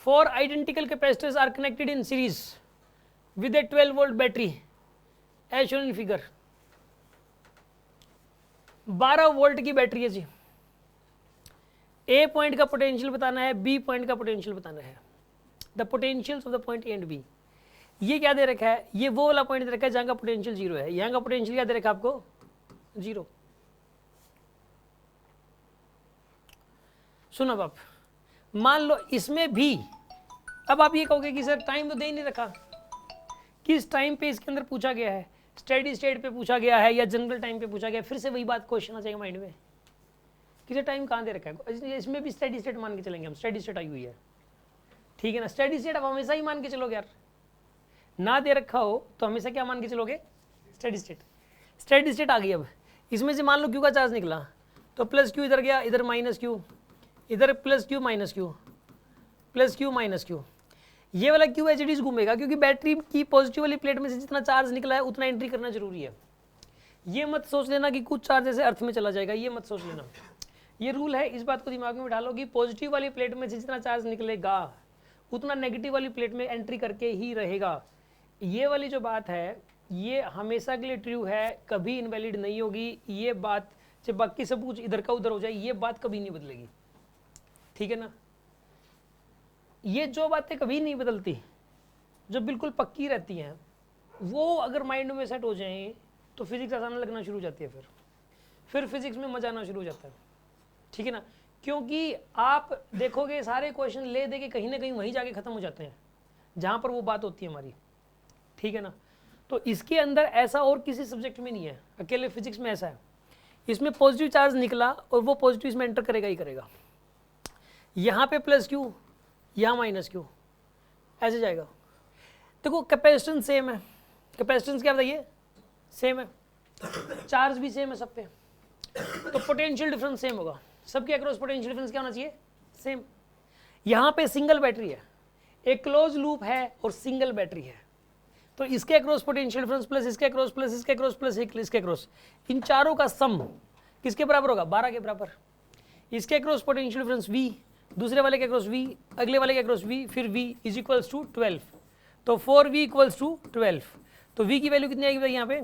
4 identical capacitors are connected in series with a 12 volt battery as shown in figure। 12 volt की battery है जी, ए point का potential बताना है, B point का potential बताना है, the potentials of the point A and B. ये क्या दे रखा है, ये वो वाला पॉइंट दे रखा है जहां का पोटेंशियल 0 है, यहां का पोटेंशियल क्या दे रखा है आपको 0। सुनो अब आप, मान लो इसमें भी, अब आप ये कहोगे कि सर टाइम तो दे ही नहीं रखा, किस टाइम पे इसके अंदर पूछा गया है, स्टेडी स्टेट पे पूछा गया है या जनरल टाइम पे पूछा गया है, फिर से वही बात क्वेश्चन आ जाएगा माइंड में कि सर टाइम कहाँ दे रखा है। इसमें भी स्टेडी स्टेट मान के चलेंगे हम, स्टेडी स्टेट आई हुई है, ठीक है ना। स्टेडी स्टेट आप हमेशा ही मान के चलोगे यार, ना दे रखा हो तो हमेशा क्या मान के चलोगे, स्टेडी स्टेट। स्टेडी स्टेट आ गई। अब इसमें से मान लो क्यू का चार्ज निकला तो प्लस क्यू इधर गया, इधर माइनस क्यू, इधर plus Q minus Q, plus Q minus Q, ये वाला क्यू एच डी घूमेगा क्योंकि बैटरी की पॉजिटिव वाली प्लेट में से जितना चार्ज निकला है उतना एंट्री करना जरूरी है। ये मत सोच लेना कि कुछ चार्ज ऐसे अर्थ में चला जाएगा, ये मत सोच लेना। ये रूल है, इस बात को दिमाग में बिठा लो कि पॉजिटिव वाली प्लेट में से जितना चार्ज निकलेगा उतना नेगेटिव वाली प्लेट में एंट्री करके ही रहेगा। ये वाली जो बात है ये हमेशा के लिए ट्रू है, कभी इनवैलिड नहीं होगी। ये बात जब बाकी सब कुछ इधर का उधर हो जाए ये बात कभी नहीं बदलेगी, ठीक है ना। ये जो बातें कभी नहीं बदलती, जो बिल्कुल पक्की रहती हैं, वो अगर माइंड में सेट हो जाएं तो फिजिक्स आसान लगना शुरू हो जाती है। फिर फिजिक्स में मजा आना शुरू हो जाता है, ठीक है ना। क्योंकि आप देखोगे सारे क्वेश्चन ले दे के कहीं ना कहीं वहीं जाके खत्म हो जाते हैं जहां पर वो बात होती है हमारी, ठीक है ना। तो इसके अंदर ऐसा और किसी सब्जेक्ट में नहीं है, अकेले फिजिक्स में ऐसा है। इसमें पॉजिटिव चार्ज निकला और वो पॉजिटिव इसमें एंटर करेगा ही करेगा। यहाँ पे प्लस क्यू, यहाँ माइनस क्यू, ऐसे जाएगा। देखो कैपेसिटेंस सेम है, कैपेसिटेंस क्या बताइए सेम है, चार्ज भी सेम है सब पे, तो पोटेंशियल डिफरेंस सेम होगा। सबके अक्रॉस पोटेंशियल डिफरेंस क्या होना चाहिए, सेम। यहाँ पे सिंगल बैटरी है, एक क्लोज लूप है और सिंगल बैटरी है, तो इसके अक्रॉस पोटेंशियल डिफरेंस प्लस इसके अक्रॉस प्लस इसके अक्रॉस प्लस इसके अक्रॉस, इन चारों का सम किसके बराबर होगा, 12 के बराबर। इसके अक्रॉस पोटेंशियल डिफरेंस V, दूसरे वाले के अक्रॉस V, अगले वाले के अक्रॉस V, फिर V इज इक्वल्स टू 12, तो 4V इक्वल्स टू 12, तो V की वैल्यू कितनी आएगी भाई यहाँ पे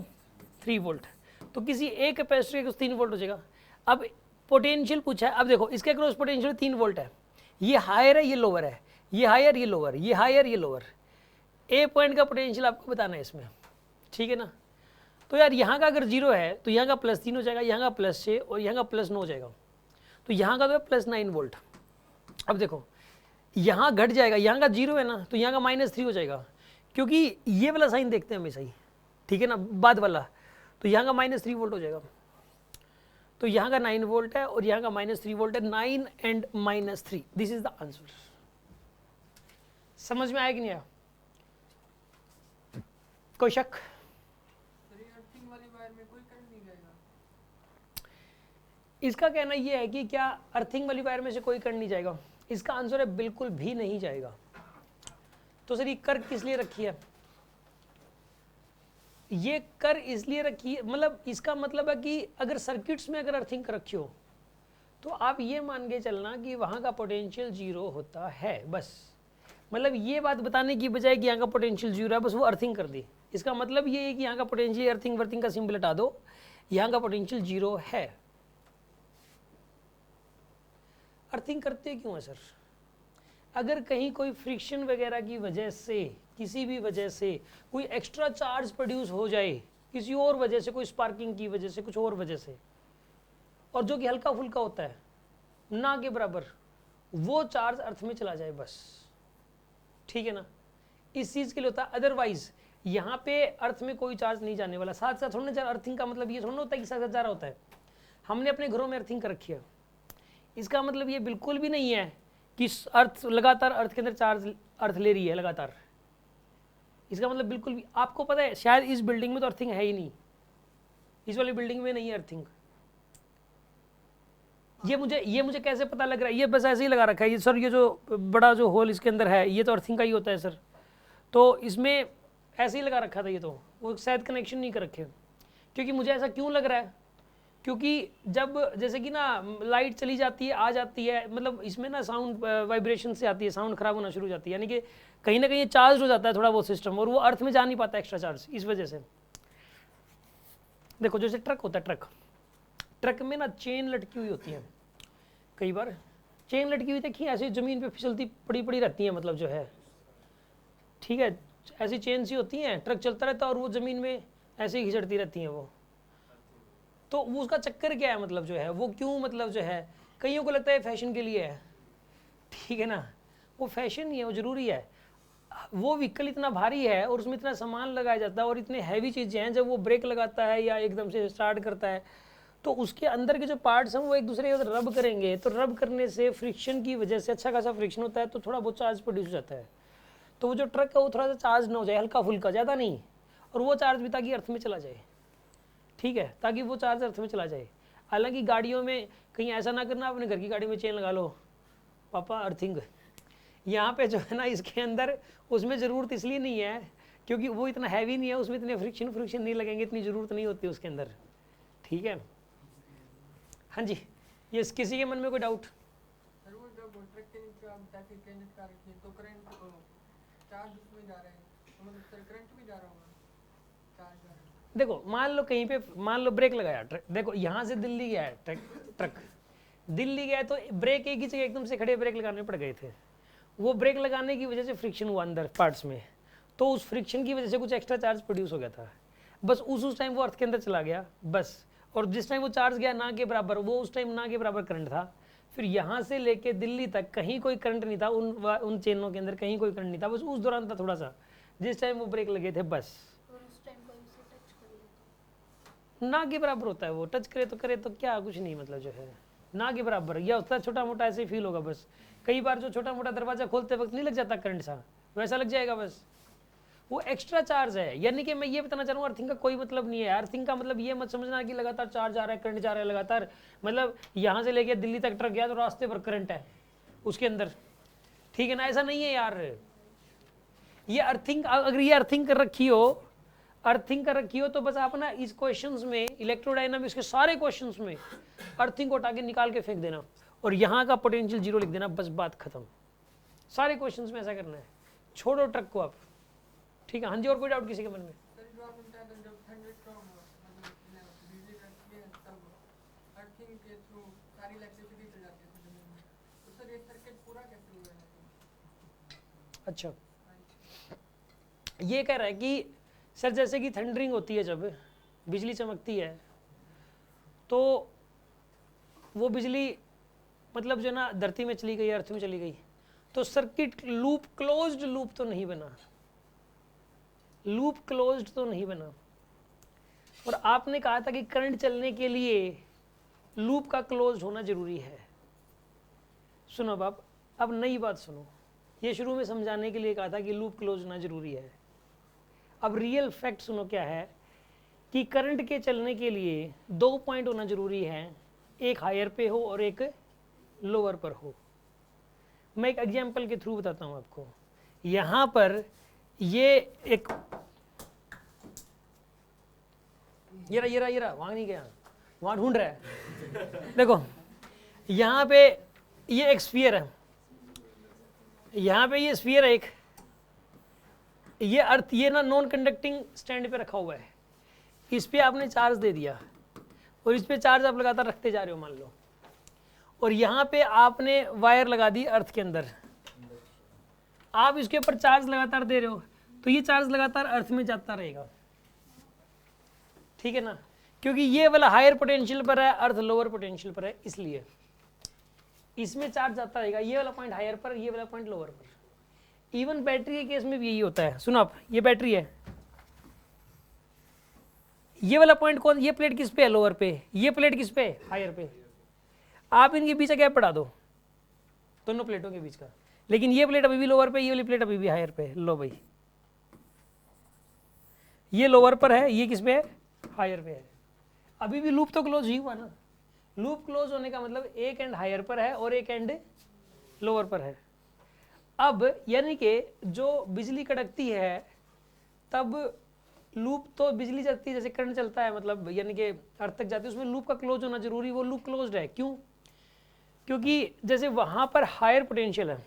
3 वोल्ट। तो किसी एक कैपेसिटर के 3 वोल्ट हो जाएगा। अब पोटेंशियल पूछा है, अब देखो इसके अक्रॉस पोटेंशियल 3 वोल्ट है, ये हायर है ये लोअर है, ये हायर ये लोअर, ये हायर ये लोअर। ए पॉइंट का पोटेंशियल आपको बताना है इसमें, ठीक है ना। तो यार यहाँ का अगर 0 है तो यहाँ का प्लस 3 हो जाएगा, यहाँ का प्लस 6 और यहाँ का प्लस 9 हो जाएगा, तो यहाँ का तो है प्लस 9 वोल्ट। अब देखो यहाँ घट जाएगा, यहाँ का 0 है ना तो यहाँ का -3 हो जाएगा, क्योंकि ये वाला साइन देखते हैं हमेशा ही, ठीक है ना, बाद वाला। तो यहाँ का -3 वोल्ट हो जाएगा, तो यहाँ का 9 वोल्ट है और यहाँ का -3 वोल्ट है, 9 and -3, this is the answer. समझ में आया कि नहीं आया, कोई शक? इसका कहना यह है कि क्या अर्थिंग वाली वायर में से कोई करंट नहीं जाएगा, इसका आंसर है बिल्कुल भी नहीं जाएगा। तो सर ये कर किस लिए रखी है, ये कर इसलिए रखी है, मतलब इसका मतलब है कि अगर सर्किट्स में अगर अर्थिंग कर रखी हो तो आप ये मान के चलना कि वहाँ का पोटेंशियल 0 होता है, बस। मतलब ये बात बताने की बजाय कि यहाँ का पोटेंशियल 0 है, बस वो अर्थिंग कर दी। इसका मतलब ये है कि यहाँ का पोटेंशियल, अर्थिंग वर्थिंग का सिंबल हटा दो, यहाँ का पोटेंशियल 0 है। अर्थिंग करते क्यों है सर? अगर कहीं कोई फ्रिक्शन वगैरह की वजह से, किसी भी वजह से कोई एक्स्ट्रा चार्ज प्रोड्यूस हो जाए, किसी और वजह से, कोई स्पार्किंग की वजह से, कुछ और वजह से, और जो कि हल्का फुल्का होता है ना के बराबर, वो चार्ज अर्थ में चला जाए बस, ठीक है ना, इस चीज के लिए होता है। अदरवाइज यहाँ पे अर्थ में कोई चार्ज नहीं जाने वाला। साथ साथ थोड़ा अर्थिंग का मतलब ये थोड़ा होता है कि साथ साथ जा रहा होता है। हमने अपने घरों में अर्थिंग कर रखी है, इसका मतलब ये बिल्कुल भी नहीं है कि अर्थ लगातार अर्थ के अंदर चार्ज अर्थ ले रही है लगातार। इसका मतलब बिल्कुल भी, आपको पता है शायद इस बिल्डिंग में तो अर्थिंग है ही नहीं, इस वाली बिल्डिंग में नहीं है अर्थिंग। ये मुझे कैसे पता लग रहा है? ये बस ऐसे ही लगा रखा है ये सर, ये जो बड़ा जो होल इसके अंदर है ये तो अर्थिंग का ही होता है सर, तो इसमें ऐसे ही लगा रखा था ये, तो वो शायद कनेक्शन नहीं कर रखे। क्योंकि मुझे ऐसा क्यों लग रहा है? क्योंकि जब जैसे कि ना लाइट चली जाती है आ जाती है, मतलब इसमें ना साउंड वाइब्रेशन से आती है, साउंड खराब होना शुरू हो जाती है, यानी कि कहीं ना कहीं चार्ज हो जाता है थोड़ा बहुत सिस्टम, और वो अर्थ में जा नहीं पाता एक्स्ट्रा चार्ज इस वजह से। देखो जैसे ट्रक होता है, ट्रक में ना चेन लटकी हुई होती है, कई बार चेन लटकी हुई देखिए ऐसे ज़मीन पे फिसलती पड़ी पड़ी रहती है, मतलब जो है, ठीक है, ऐसी चेन सी होती हैं, ट्रक चलता रहता है और वो ज़मीन में ऐसे ही घिसड़ती रहती हैं वो। तो वो उसका चक्कर क्या है, मतलब जो है वो क्यों, मतलब जो है कईयों को लगता है फैशन के लिए है, ठीक है ना, वो फैशन नहीं है, वो ज़रूरी है। वो व्हीकल इतना भारी है और उसमें इतना सामान लगाया जाता है और इतने हैवी चीज़ें हैं, जब वो ब्रेक लगाता है या एकदम से स्टार्ट करता है तो उसके अंदर के जो पार्ट्स हैं वो एक दूसरे के साथ रब करेंगे, तो रब करने से फ्रिक्शन की वजह से अच्छा खासा फ्रिक्शन होता है, तो थोड़ा बहुत चार्ज प्रोड्यूस हो जाता है। तो वो जो ट्रक है वो थोड़ा सा चार्ज ना हो जाए, हल्का फुल्का, ज़्यादा नहीं, और वो चार्ज भी ताकि अर्थ में चला जाए, ठीक है, ताकि वो चार्ज अर्थ में चला जाए। हालांकि गाड़ियों में कहीं ऐसा ना करना, अपने घर की गाड़ी में चेन लगा लो पापा अर्थिंग, यहाँ पे जो है ना इसके अंदर उसमें ज़रूरत इसलिए नहीं है क्योंकि वो इतना हैवी नहीं है, उसमें इतने फ्रिक्शन नहीं लगेंगे, इतनी ज़रूरत नहीं होती उसके अंदर, ठीक है। हाँ जी, ये किसी के मन में कोई डाउट? देखो मान लो कहीं पे, मान लो ब्रेक लगाया ट्रक, देखो यहाँ से दिल्ली गया है ट्रक दिल्ली गया तो ब्रेक एक ही जगह एकदम से खड़े ब्रेक लगाने पड़ गए थे, वो ब्रेक लगाने की वजह से फ्रिक्शन हुआ अंदर पार्ट्स में, तो उस फ्रिक्शन की वजह से कुछ एक्स्ट्रा चार्ज प्रोड्यूस हो गया था, बस उस टाइम वो अर्थ के अंदर चला गया बस, और जिस टाइम वो चार्ज गया ना के बराबर, वो उस टाइम ना के बराबर करंट था, फिर यहाँ से लेके दिल्ली तक कहीं कोई करंट नहीं था, उन चेनों के अंदर कहीं कोई करंट नहीं था, बस उस दौरान था थोड़ा सा जिस टाइम वो ब्रेक लगे थे बस। ना के बराबर होता है वो, टच करे तो क्या, कुछ नहीं, मतलब जो है ना के बराबर, या होता है छोटा मोटा ऐसे ही फील होगा बस। कई बार जो छोटा मोटा दरवाजा खोलते वक्त नहीं लग जाता करंट सा, वैसा लग जाएगा बस, वो एक्स्ट्रा चार्ज है। यानी कि मैं ये बताना चाह रहा हूँ अर्थिंग का कोई मतलब नहीं है, अर्थिंग का मतलब ये मत समझना कि लगातार चार्ज आ रहा है, करंट जा रहा है लगातार, मतलब यहाँ से लेके दिल्ली तक ट्रक गया तो रास्ते पर करंट है उसके अंदर, ठीक है ना, ऐसा नहीं है यार। ये अर्थिंग, अगर ये अर्थिंग कर रखी हो, अर्थिंग कर रखी हो तो बस आप ना इस क्वेश्चंस में, इलेक्ट्रोडायनामिक्स के सारे क्वेश्चंस में अर्थिंग को उठा के निकाल के फेंक देना और यहाँ का पोटेंशियल जीरो लिख देना, बस बात खत्म। सारे क्वेश्चंस में ऐसा करना है, छोड़ो ट्रक को आप, ठीक है। हाँ जी, और कोई डाउट किसी के मन में? अच्छा, ये कह रहा है कि सर जैसे कि थंडरिंग होती है, जब बिजली चमकती है तो वो बिजली मतलब जो ना धरती में चली गई, अर्थ में चली गई, तो सर्किट लूप, क्लोज्ड लूप तो नहीं बना, लूप क्लोज्ड तो नहीं बना। और आपने कहा था कि करंट चलने के लिए लूप का क्लोज्ड होना जरूरी है। सुनो बाप, अब नई बात सुनो, ये शुरू में समझाने के लिए कहा था कि लूप क्लोज होना जरूरी है, अब रियल फैक्ट सुनो क्या है कि करंट के चलने के लिए 2 पॉइंट होना जरूरी है, एक हायर पे हो और एक लोअर पर हो। मैं एक एग्जांपल के थ्रू बताता हूं आपको। यहां पर ये एक ये रहा वहां नहीं गया, वहां ढूंढ रहा है देखो यहां पे ये एक स्फीयर है, यहां पे ये स्फीयर है एक, ये अर्थ, ये ना नॉन कंडक्टिंग स्टैंड पे रखा हुआ है, इस पे आपने चार्ज दे दिया और इस पे चार्ज आप लगातार रखते जा रहे हो मान लो, और यहाँ पे आपने वायर लगा दी अर्थ के अंदर, आप इसके ऊपर चार्ज लगातार दे रहे हो, तो ये चार्ज लगातार अर्थ में जाता रहेगा, ठीक है ना, क्योंकि ये वाला हायर पोटेंशियल पर है, अर्थ लोअर पोटेंशियल पर है, इसलिए इसमें चार्ज जाता रहेगा, ये वाला पॉइंट हायर पर, ये वाला पॉइंट लोअर पर। इवन बैटरी के केस में भी यही होता है। सुनो आप, ये बैटरी है, ये वाला पॉइंट कौन, ये प्लेट किस पे है, लोअर पे, ये प्लेट किस पे, हायर पे, आप इनके बीच का गैप बढ़ा दो, दोनों प्लेटों के बीच का, लेकिन ये प्लेट अभी भी लोअर पे, ये वाली प्लेट अभी भी हायर पे। लो भाई, ये लोअर पर है, ये किस पे है, हायर पे है, अभी भी लूप तो क्लोज ही हुआ ना। लूप क्लोज होने का मतलब एक एंड हायर पर है और एक एंड लोअर पर है। अब यानी कि जो बिजली कड़कती है तब लूप तो बिजली चलती है, जैसे करंट चलता है, मतलब यानी कि अर्थ तक जाती है, उसमें लूप का क्लोज होना जरूरी, वो लूप क्लोज्ड है। क्यों? क्योंकि जैसे वहाँ पर हायर पोटेंशियल है,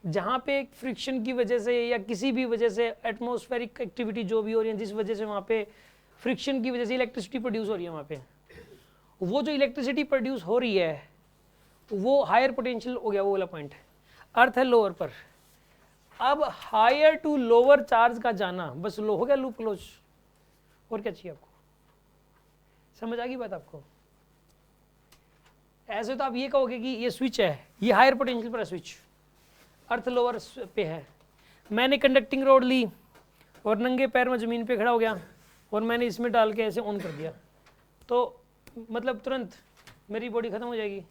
जहाँ पे फ्रिक्शन की वजह से या किसी भी वजह से एटमॉस्फेरिक एक्टिविटी जो भी हो रही है, जिस वजह से वहाँ पे फ्रिक्शन की वजह से इलेक्ट्रिसिटी प्रोड्यूस हो रही है, वहाँ पे वो जो इलेक्ट्रिसिटी प्रोड्यूस हो रही है वो हायर पोटेंशियल हो गया, वो वाला पॉइंट। अर्थ है लोअर पर, अब हायर टू लोअर चार्ज का जाना, बस लो हो गया लूप क्लोज। और क्या चाहिए आपको? समझ आ गई बात आपको? ऐसे तो आप ये कहोगे कि ये स्विच है, ये हायर पोटेंशियल पर है स्विच, अर्थ लोअर पे है, मैंने कंडक्टिंग रोड ली और नंगे पैर में ज़मीन पे खड़ा हो गया और मैंने इसमें डाल के ऐसे ऑन कर दिया, तो मतलब तुरंत मेरी बॉडी खत्म हो जाएगी।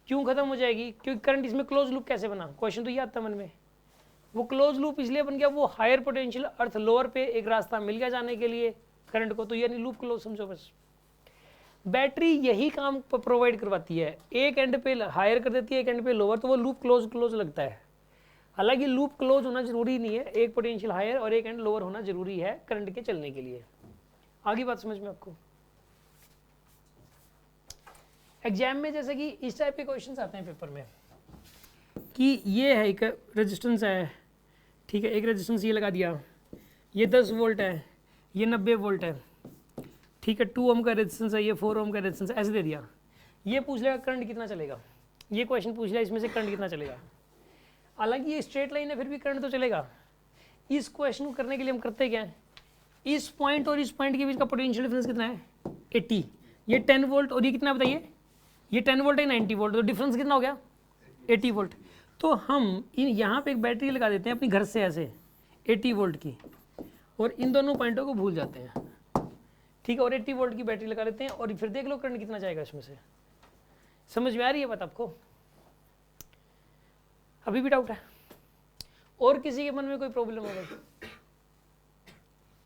क्यों खत्म हो जाएगी? क्योंकि करंट इसमें क्लोज लूप कैसे बना, क्वेश्चन तो ये आता मन में। वो क्लोज लूप इसलिए बन गया, वो हायर पोटेंशियल अर्थ लोअर पे एक रास्ता मिल गया जाने के लिए करंट को, तो यानी लूप क्लोज समझो बस। बैटरी यही काम प्रोवाइड करवाती है, एक एंड पे हायर कर देती है, एक एंड पे लोअर, तो वो लूप क्लोज लगता है। हालांकि लूप क्लोज होना जरूरी नहीं है, एक पोटेंशियल हायर और एक एंड लोअर होना जरूरी है करंट के चलने के लिए। आगे बात समझ में आपको? एग्जाम में जैसे कि इस टाइप के क्वेश्चंस आते हैं पेपर में कि ये है एक रेजिस्टेंस है, ठीक है, एक रेजिस्टेंस ये लगा दिया, ये 10 वोल्ट है, ये 90 वोल्ट है, ठीक है, 2 ओम का रेजिस्टेंस है, ये 4 ओम का रेजिस्टेंस, ऐसे दे दिया। ये पूछ लेगा करंट कितना चलेगा, ये क्वेश्चन पूछ लिया इसमें से करंट कितना चलेगा। हालांकि ये स्ट्रेट लाइन है, फिर भी करंट तो चलेगा। इस क्वेश्चन को करने के लिए हम करते क्या है, इस पॉइंट और इस पॉइंट के बीच का पोटेंशियल डिफरेंस कितना है 80, ये 10 वोल्ट और ये कितना बताइए, ये 10 वोल्ट है 90 वोल्ट, तो डिफरेंस कितना हो गया 80 वोल्ट। तो हम यहाँ पे एक बैटरी लगा देते हैं अपनी घर से ऐसे 80 वोल्ट की, और इन दोनों पॉइंटों को भूल जाते हैं, ठीक है, और 80 वोल्ट की बैटरी लगा देते हैं और फिर देख लो करंट कितना जाएगा इसमें से। समझ में आ रही है बात आपको? अभी भी डाउट है? और किसी के मन में कोई प्रॉब्लम हो गई?